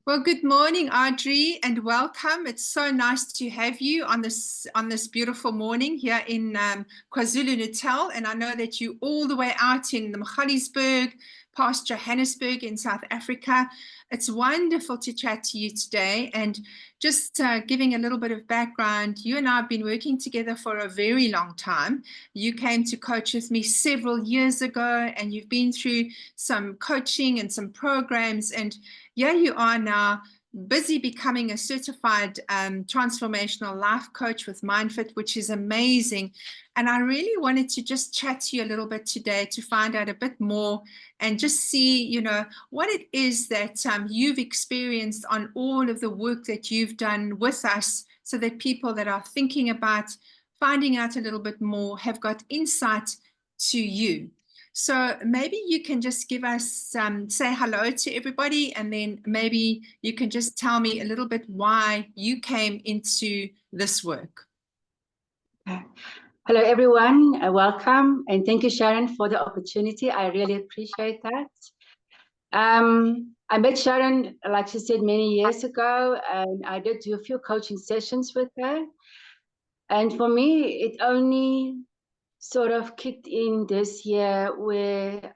Well, good morning, Adri, and welcome. It's so nice to have you on this beautiful morning here in KwaZulu-Natal. And I know that you all the way out in the Magaliesburg, past Johannesburg in South Africa. It's wonderful to chat to you today. And just giving a little bit of background, you and I have been working together for a very long time. You came to coach with me several years ago, and you've been through some coaching and some programs. And here you are now, busy becoming a certified transformational life coach with MindFit, which is amazing. And I really wanted to just chat to you a little bit today to find out a bit more and just see, what it is that you've experienced on all of the work that you've done with us, so that people that are thinking about finding out a little bit more have got insight to you. So maybe you can just give us, say hello to everybody, and then maybe you can just tell me a little bit why you came into this work. Hello, everyone. Welcome. And thank you, Sharon, for the opportunity. I really appreciate that. I met Sharon, like she said, many years ago, and I did do a few coaching sessions with her. And for me, it only sort of kicked in this year where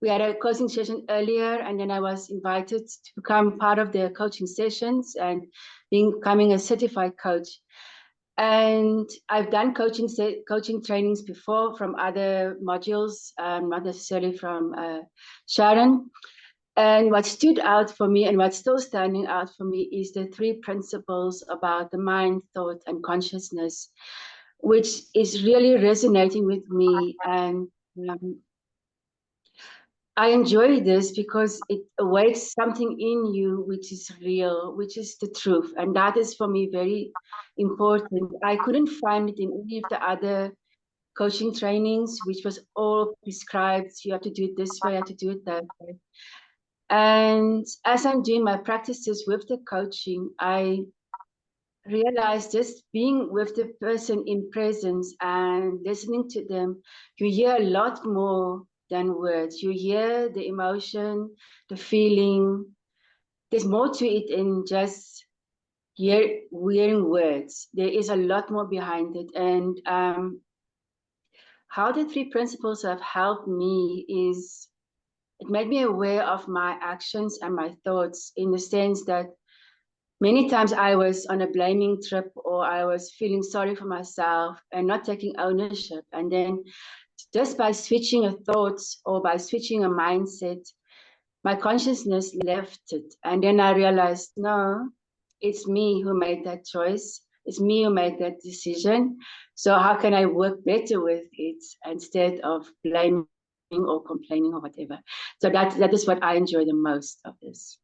we had a coaching session earlier, and then I was invited to become part of the coaching sessions and becoming a certified coach. And I've done coaching trainings before from other modules, not necessarily from Sharon. And what stood out for me and what's still standing out for me is the 3 principles about the mind, thought, and consciousness, which is really resonating with me. And I enjoy this because it awakes something in you which is real, which is the truth. And that is for me very important. I couldn't find it in any of the other coaching trainings, which was all prescribed. You have to do it this way, you have to do it that way. And as I'm doing my practices with the coaching, I realized just being with the person in presence and listening to them, you hear a lot more than words. You hear the emotion, the feeling. There's more to it than just hearing words. There is a lot more behind it. And how the 3 principles have helped me is it made me aware of my actions and my thoughts, in the sense that many times I was on a blaming trip, or I was feeling sorry for myself and not taking ownership. And then just by switching a thought or by switching a mindset, my consciousness left it. And then I realized, no, it's me who made that choice. It's me who made that decision. So how can I work better with it instead of blaming or complaining or whatever? So that is what I enjoy the most of this.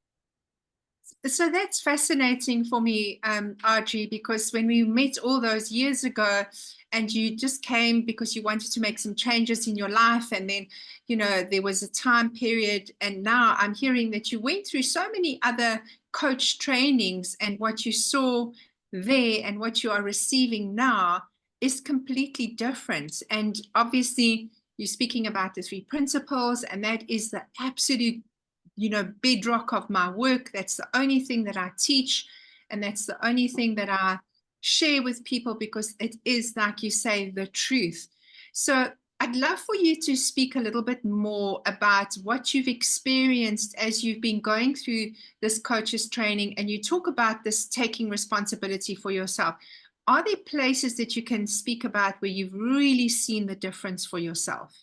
So that's fascinating for me, Adri, because when we met all those years ago, and you just came because you wanted to make some changes in your life, and then, there was a time period, and now I'm hearing that you went through so many other coach trainings, and what you saw there and what you are receiving now is completely different. And obviously, you're speaking about the 3 principles, and that is the absolute bedrock of my work. That's the only thing that I teach, and that's the only thing that I share with people, because it is, like you say, the truth. So I'd love for you to speak a little bit more about what you've experienced as you've been going through this coaches training, and you talk about this taking responsibility for yourself. Are there places that you can speak about where you've really seen the difference for yourself?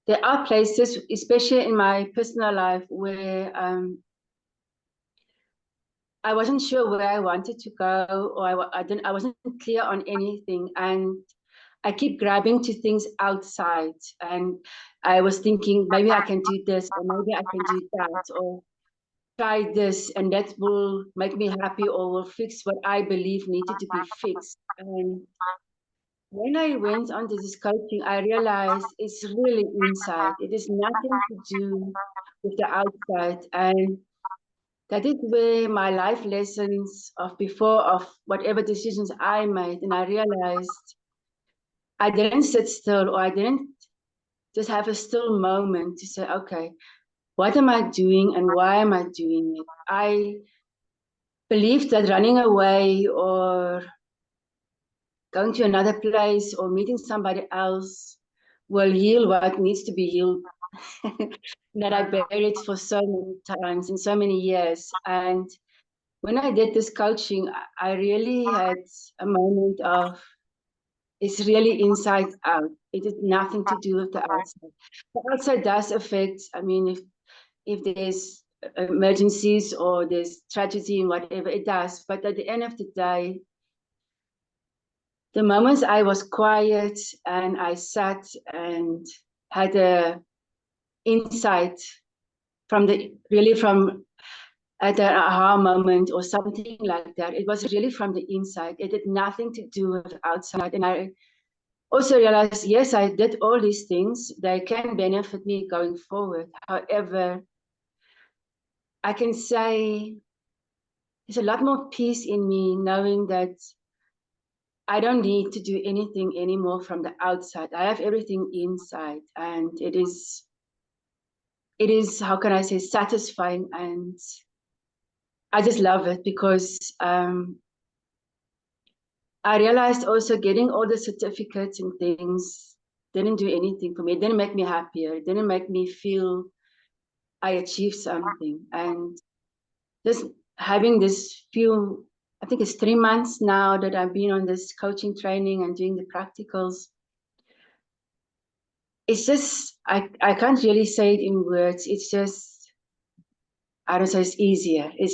There are places, especially in my personal life, where I wasn't sure where I wanted to go, or I wasn't clear on anything, and I keep grabbing to things outside. And I was thinking, maybe I can do this, or maybe I can do that, or try this, and that will make me happy, or will fix what I believe needed to be fixed. And when I went on to this coaching, I realized it's really inside. It is nothing to do with the outside. And that is where my life lessons of before, of whatever decisions I made, and I realized I didn't sit still, or I didn't just have a still moment to say, okay, what am I doing and why am I doing it? I believe that running away or going to another place or meeting somebody else will heal what needs to be healed. That I buried for so many times in so many years. And when I did this coaching, I really had a moment of, it's really inside out. It has nothing to do with the outside. The outside does affect, I mean, if there's emergencies or there's tragedy and whatever, it does. But at the end of the day, the moments I was quiet and I sat and had a insight from at an aha moment or something like that. It was really from the inside. It had nothing to do with the outside. And I also realized, yes, I did all these things. They can benefit me going forward. However, I can say there's a lot more peace in me knowing that I don't need to do anything anymore from the outside. I have everything inside, and it is, how can I say, satisfying, and I just love it because I realized also getting all the certificates and things didn't do anything for me. It didn't make me happier. It didn't make me feel I achieved something. And just having this few, I think it's 3 months now that I've been on this coaching training and doing the practicals. It's just, I can't really say it in words. It's just, I don't say it's easier. It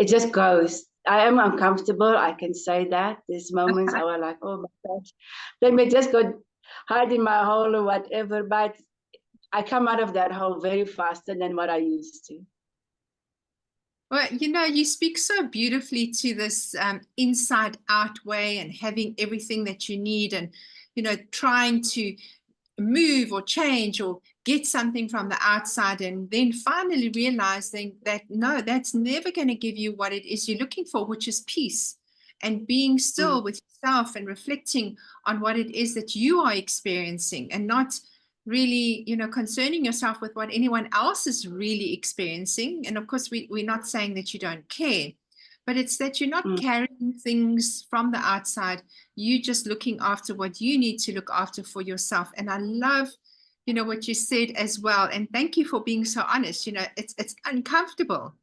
just goes. I am uncomfortable. I can say that. There's moments I was like, oh my gosh, let me just go hide in my hole or whatever. But I come out of that hole very faster than what I used to. Well, you speak so beautifully to this inside out way and having everything that you need and, trying to move or change or get something from the outside and then finally realizing that no, that's never going to give you what it is you're looking for, which is peace and being still with yourself and reflecting on what it is that you are experiencing and not really concerning yourself with what anyone else is really experiencing. And of course we're not saying that you don't care, but it's that you're not carrying things from the outside. You just looking after what you need to look after for yourself. And I love what you said as well, and thank you for being so honest. It's uncomfortable,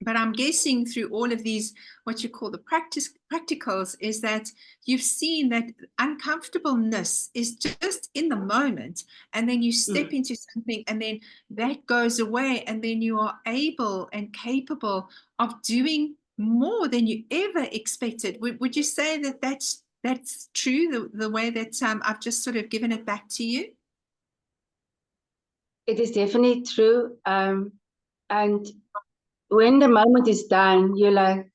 but I'm guessing through all of these, what you call the practicals, is that you've seen that uncomfortableness is just in the moment. And then you step into something and then that goes away. And then you are able and capable of doing more than you ever expected. Would you say that that's true, the way that I've just sort of given it back to you? It is definitely true. And when the moment is done, you're like,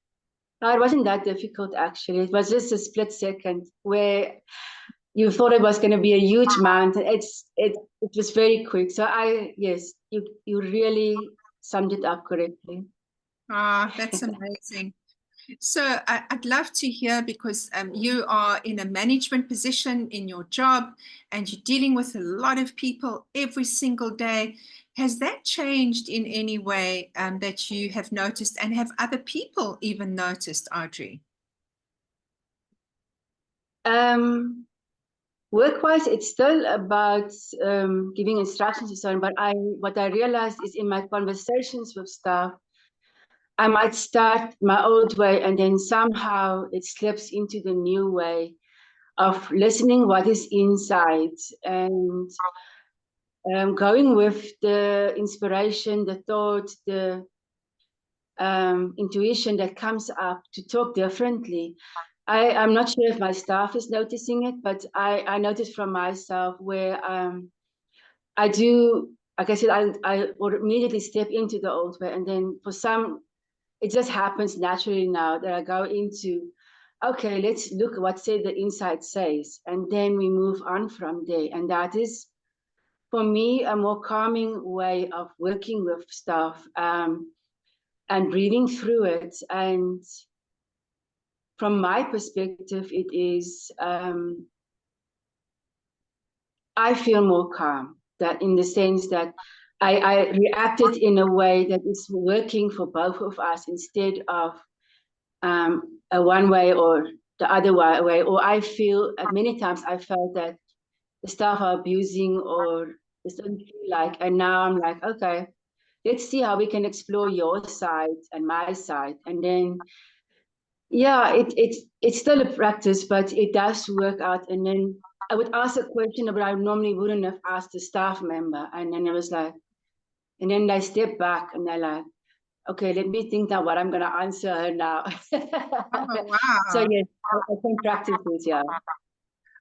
oh, it wasn't that difficult, actually. It was just a split second where you thought it was going to be a huge mountain. It was very quick. So yes, you really summed it up correctly. Ah, that's amazing. So I'd love to hear, because you are in a management position in your job and you're dealing with a lot of people every single day. Has that changed in any way that you have noticed, and have other people even noticed, Audrey? Work-wise, it's still about giving instructions and so on. But what I realized is in my conversations with staff, I might start my old way and then somehow it slips into the new way of listening what is inside and going with the inspiration, the thought, the intuition that comes up to talk differently. I'm not sure if my staff is noticing it, but I notice from myself where I do, like I said, I will immediately step into the old way. And then for some, it just happens naturally now that I go into, okay, let's look at what say the inside says. And then we move on from there. And that is, for me, a more calming way of working with stuff and reading through it. And from my perspective, it is, I feel more calm, that in the sense that I reacted in a way that is working for both of us instead of a one way or the other way. Or I feel many times I felt that the staff are abusing or just don't feel like, and now I'm like, okay, let's see how we can explore your side and my side. And then, yeah, it's still a practice, but it does work out. And then I would ask a question, but I normally wouldn't have asked a staff member. And then it was like, and then they step back and they're like, okay, let me think now what I'm going to answer her now. Oh, So wow. yes, I can practice this, yeah.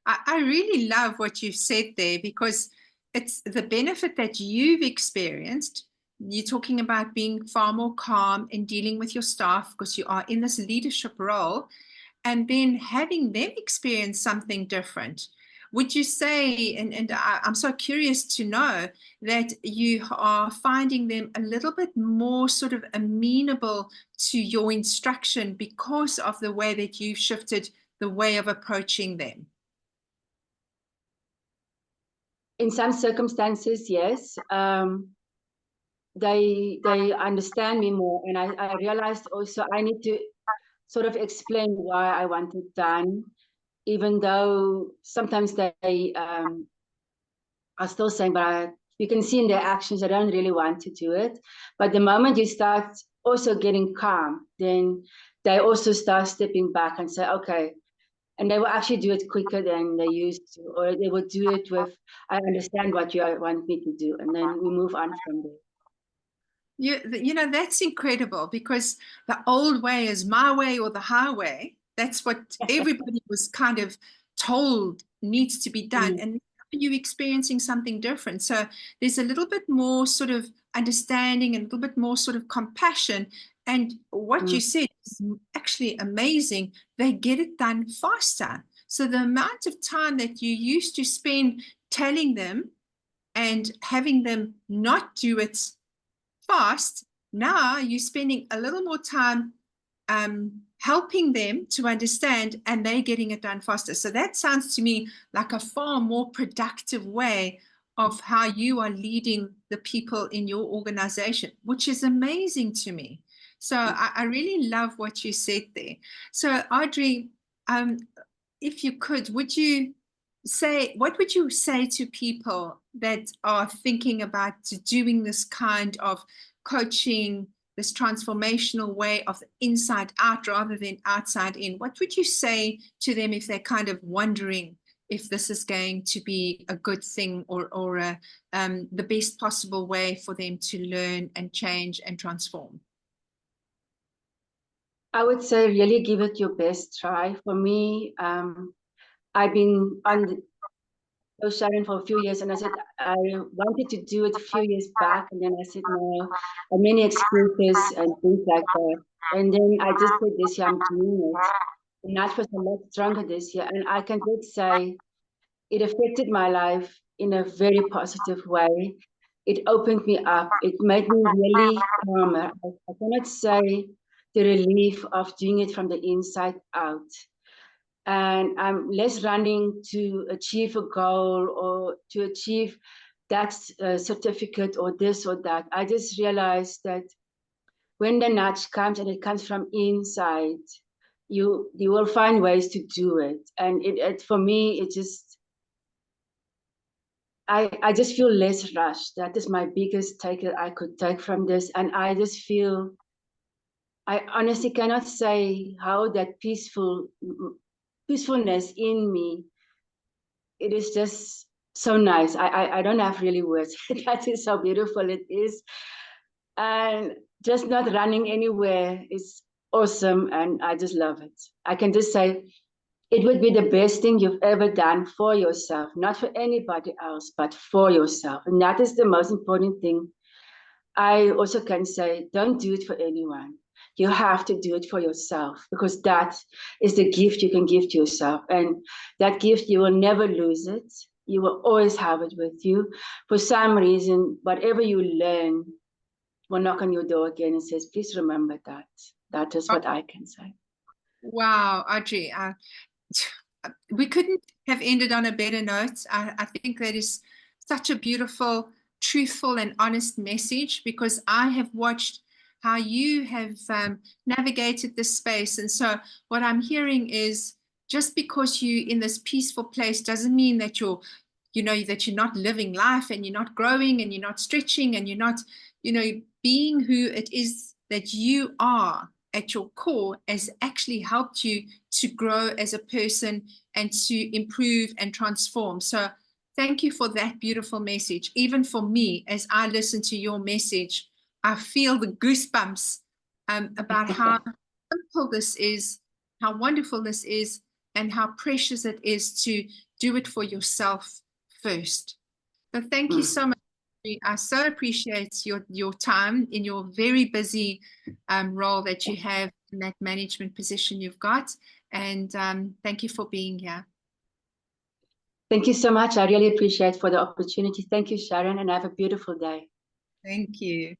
I really love what you've said there, because it's the benefit that you've experienced. You're talking about being far more calm in dealing with your staff because you are in this leadership role, and then having them experience something different. Would you say, and I'm so curious to know, that you are finding them a little bit more sort of amenable to your instruction because of the way that you've shifted the way of approaching them? In some circumstances, yes. They understand me more, and I realized also I need to sort of explain why I want it done, even though sometimes they are still saying, but you can see in their actions they don't really want to do it. But the moment you start also getting calm, then they also start stepping back and say, okay, and they will actually do it quicker than they used to, or they will do it with, I understand what you want me to do, and then we move on from there. You know, that's incredible, because the old way is my way or the highway. That's what everybody was kind of told needs to be done. Mm, And you experiencing something different. So there's a little bit more sort of understanding and a little bit more sort of compassion. And what mm, you said is actually amazing. They get it done faster. So the amount of time that you used to spend telling them and having them not do it fast, now you're spending a little more time helping them to understand, and they're getting it done faster. So that sounds to me like a far more productive way of how you are leading the people in your organization, which is amazing to me. So I really love what you said there. So Audrey, um, if you could, what would you say to people that are thinking about doing this kind of coaching, this transformational way of inside out rather than outside in? What would you say to them if they're kind of wondering if this is going to be a good thing, or the best possible way for them to learn and change and transform? I would say really give it your best try. For me, I've been on the Sharon for a few years, and I said I wanted to do it a few years back, and then I said no, many excuses and things like that. And then I just said this year I'm doing it, and that was a lot stronger this year. And I can just say it affected my life in a very positive way. It opened me up. It made me really calmer. I cannot say the relief of doing it from the inside out. And I'm less running to achieve a goal or to achieve that certificate or this or that. I just realized that when the nudge comes and it comes from inside, you will find ways to do it. And it for me, it just I just feel less rushed. That is my biggest take that I could take from this. And I just feel I honestly cannot say how that peacefulness in me, it is just so nice. I don't have really words. That is how beautiful it is. And just not running anywhere is awesome. And I just love it. I can just say it would be the best thing you've ever done for yourself, not for anybody else, but for yourself. And that is the most important thing. I also can say, don't do it for anyone. You have to do it for yourself, because that is the gift you can give to yourself. And that gift, you will never lose it. You will always have it with you. For some reason, whatever you learn will knock on your door again and says, please remember that. That is what I can say. Wow, Audrey, we couldn't have ended on a better note. I think that is such a beautiful truthful and honest message, because I have watched how you have navigated this space. And so what I'm hearing is, just because you're in this peaceful place doesn't mean that you're not living life, and you're not growing, and you're not stretching, and you're not, being who it is that you are at your core has actually helped you to grow as a person and to improve and transform. So thank you for that beautiful message. Even for me, as I listen to your message, I feel the goosebumps about how simple this is, how wonderful this is, and how precious it is to do it for yourself first. So thank you so much. I so appreciate your time in your very busy role that you have in that management position you've got. And thank you for being here. Thank you so much. I really appreciate for the opportunity. Thank you, Sharon, and have a beautiful day. Thank you.